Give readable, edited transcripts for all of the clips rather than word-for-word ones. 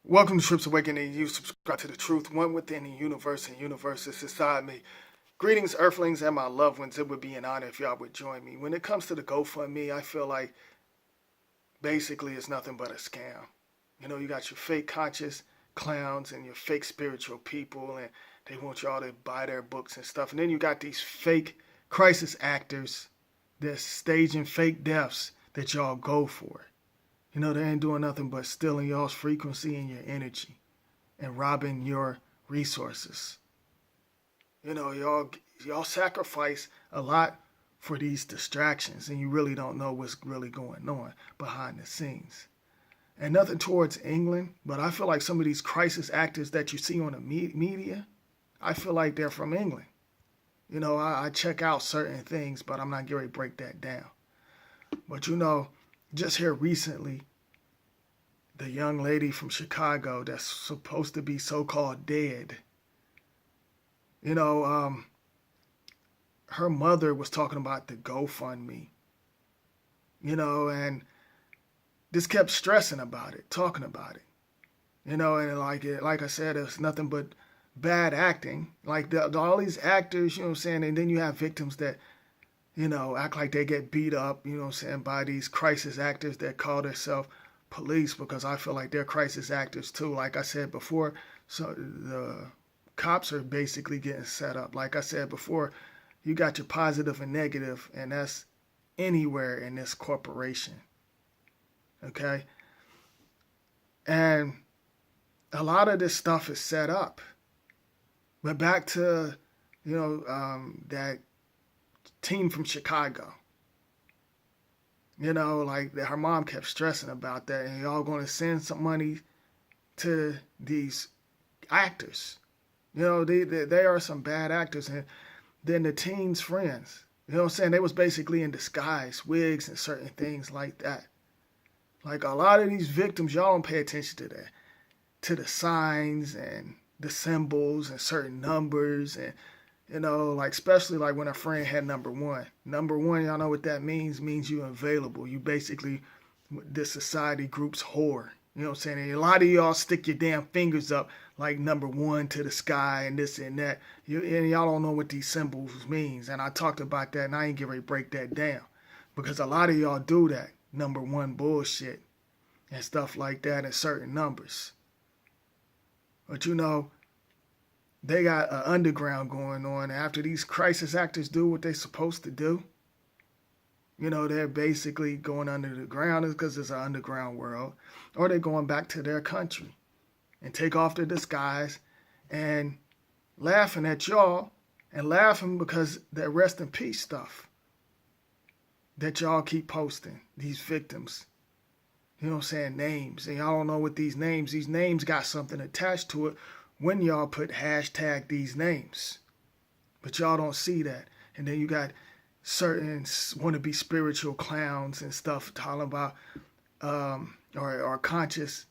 Welcome to Trips Awakening. You subscribe to the truth, one within the universe, and universe is inside me. Greetings, Earthlings, and my loved ones. It would be an honor if y'all would join me. When it comes to the Gofundme, I feel like basically it's nothing but a scam. You know, you got your fake conscious clowns and your fake spiritual people, and they want y'all to buy their books and stuff. And then you got these fake crisis actors that's staging fake deaths that y'all go for. You know, they ain't doing nothing but stealing y'all's frequency and your energy and robbing your resources. You know, y'all sacrifice a lot for these distractions, and you really don't know what's really going on behind the scenes. And nothing towards England, but I feel like some of these crisis actors that you see on the media, I feel like they're from England. You know, I check out certain things, but I'm not going to break that down. But you know, just here recently, the young lady from Chicago that's supposed to be so-called dead, you know, her mother was talking about the GoFundMe, you know, and just kept stressing about it, talking about it, you know, and like I said, it's nothing but bad acting. Like all these actors, you know what I'm saying, and then you have victims that, you know, act like they get beat up, you know what I'm saying, by these crisis actors that call themselves police, because I feel like they're crisis actors too. Like I said before, so the cops are basically getting set up. Like I said before, you got your positive and negative, and that's anywhere in this corporation. Okay? And a lot of this stuff is set up. But back to, you know, that team from Chicago. You know, like her mom kept stressing about that, and y'all going to send some money to these actors. You know, they are some bad actors, and then the teen's friends. You know what I'm saying? They was basically in disguise, wigs and certain things like that. Like a lot of these victims, y'all don't pay attention to that, to the signs and the symbols and certain numbers, and you know, like especially like when a friend had number one. Number one, y'all know what that means? Means you available. You basically this society group's whore. You know what I'm saying? And a lot of y'all stick your damn fingers up like number one to the sky and this and that. And y'all don't know what these symbols means. And I talked about that, and I ain't getting ready to break that down. Because a lot of y'all do that number one bullshit and stuff like that in certain numbers. But you know, they got an underground going on. After these crisis actors do what they're supposed to do, you know, they're basically going under the ground because it's an underground world, or they're going back to their country and take off their disguise and laughing at y'all and laughing because that rest in peace stuff that y'all keep posting, these victims. You know what I'm saying? Names. And y'all don't know what these names got something attached to it when y'all put hashtag these names. But y'all don't see that. And then you got certain wannabe spiritual clowns and stuff talking about, or conscious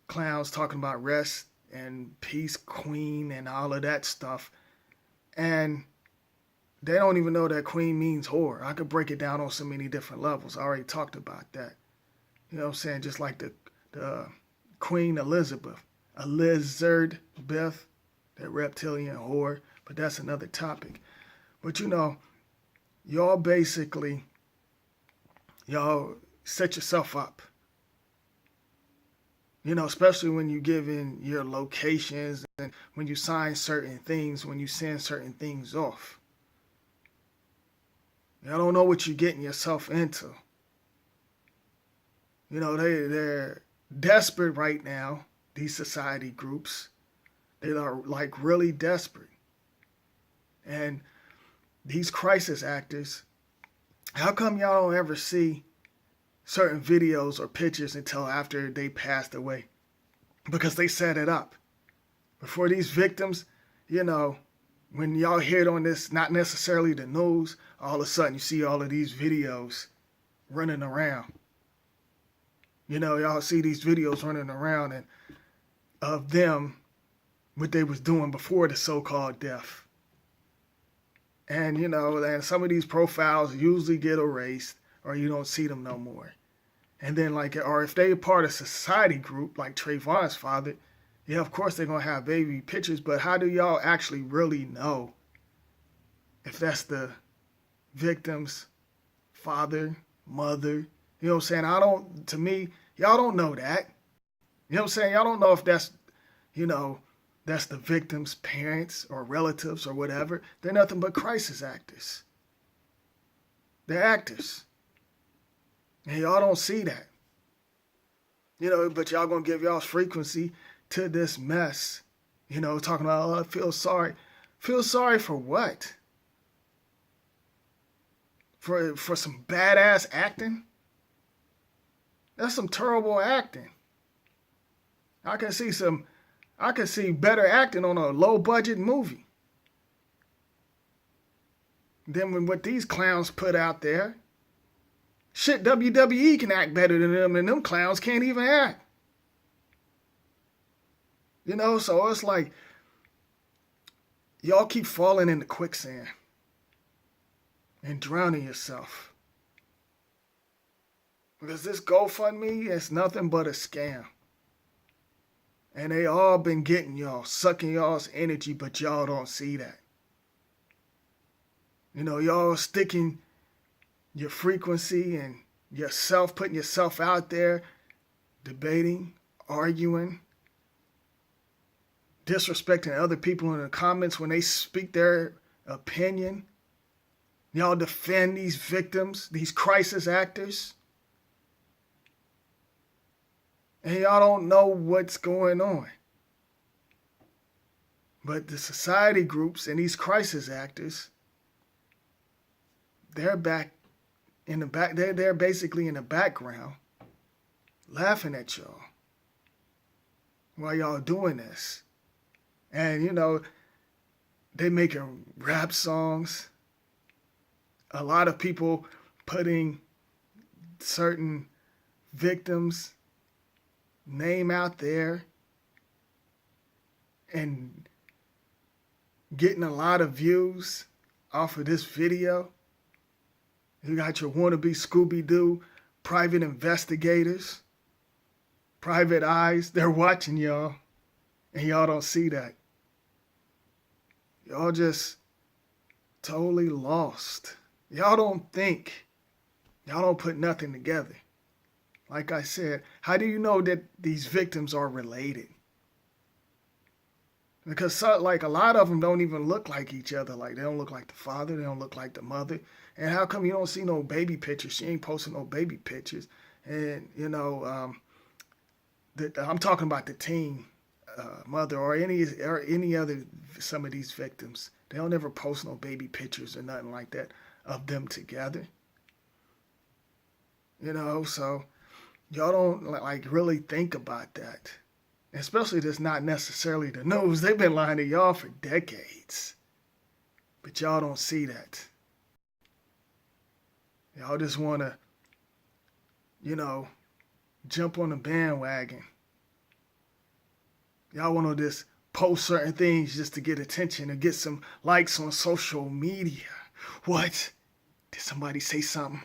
clowns talking about rest and peace, queen, and all of that stuff. And they don't even know that queen means whore. I could break it down on so many different levels. I already talked about that. You know what I'm saying? Just like the Queen Elizabeth. Elizabeth, that reptilian whore, but that's another topic. But you know, y'all basically, y'all set yourself up. You know, especially when you give in your locations and when you sign certain things, when you send certain things off. Y'all don't know what you're getting yourself into. You know, they're desperate right now. These society groups, they are like really desperate. And these crisis actors, how come y'all don't ever see certain videos or pictures until after they passed away? Because they set it up. Before these victims, you know, when y'all hear it on this, not necessarily the news, all of a sudden you see all of these videos running around. You know, y'all see these videos running around and of them, what they was doing before the so-called death. And, you know, and some of these profiles usually get erased or you don't see them no more. And then like, or if they part of society group like Trayvon's father, yeah, of course they're gonna have baby pictures, but how do y'all actually really know if that's the victim's father, mother? You know what I'm saying? To me, y'all don't know that. You know what I'm saying? Y'all don't know if you know, that's the victim's parents or relatives or whatever. They're nothing but crisis actors. They're actors. And y'all don't see that. You know, but y'all gonna give y'all's frequency to this mess. You know, talking about, oh, I feel sorry. Feel sorry for what? For some badass acting? That's some terrible acting. I can see better acting on a low budget movie than what these clowns put out there. Shit, WWE can act better than them, and them clowns can't even act. You know, so it's like y'all keep falling into quicksand and drowning yourself. Because this GoFundMe is nothing but a scam. And they all been getting y'all, sucking y'all's energy, but y'all don't see that. You know, y'all sticking your frequency and yourself, putting yourself out there, debating, arguing, disrespecting other people in the comments when they speak their opinion. Y'all defend these victims, these crisis actors. And y'all don't know what's going on. But the society groups and these crisis actors, they're basically in the background laughing at y'all while y'all doing this. And you know, they making rap songs. A lot of people putting certain victims' name out there and getting a lot of views off of this video. You got your wannabe Scooby-Doo private investigators, private eyes. They're watching y'all, and y'all don't see that. Y'all just totally lost. Y'all don't think. Y'all don't put nothing together. Like I said, how do you know that these victims are related? Because like a lot of them don't even look like each other. Like they don't look like the father, they don't look like the mother. And how come you don't see no baby pictures? She ain't posting no baby pictures. And you know, I'm talking about the teen mother or any other some of these victims. They don't ever post no baby pictures or nothing like that of them together. You know, so y'all don't like really think about that. Especially that's not necessarily the news. They've been lying to y'all for decades. But y'all don't see that. Y'all just want to, you know, jump on the bandwagon. Y'all want to just post certain things just to get attention or get some likes on social media. What? Did somebody say something?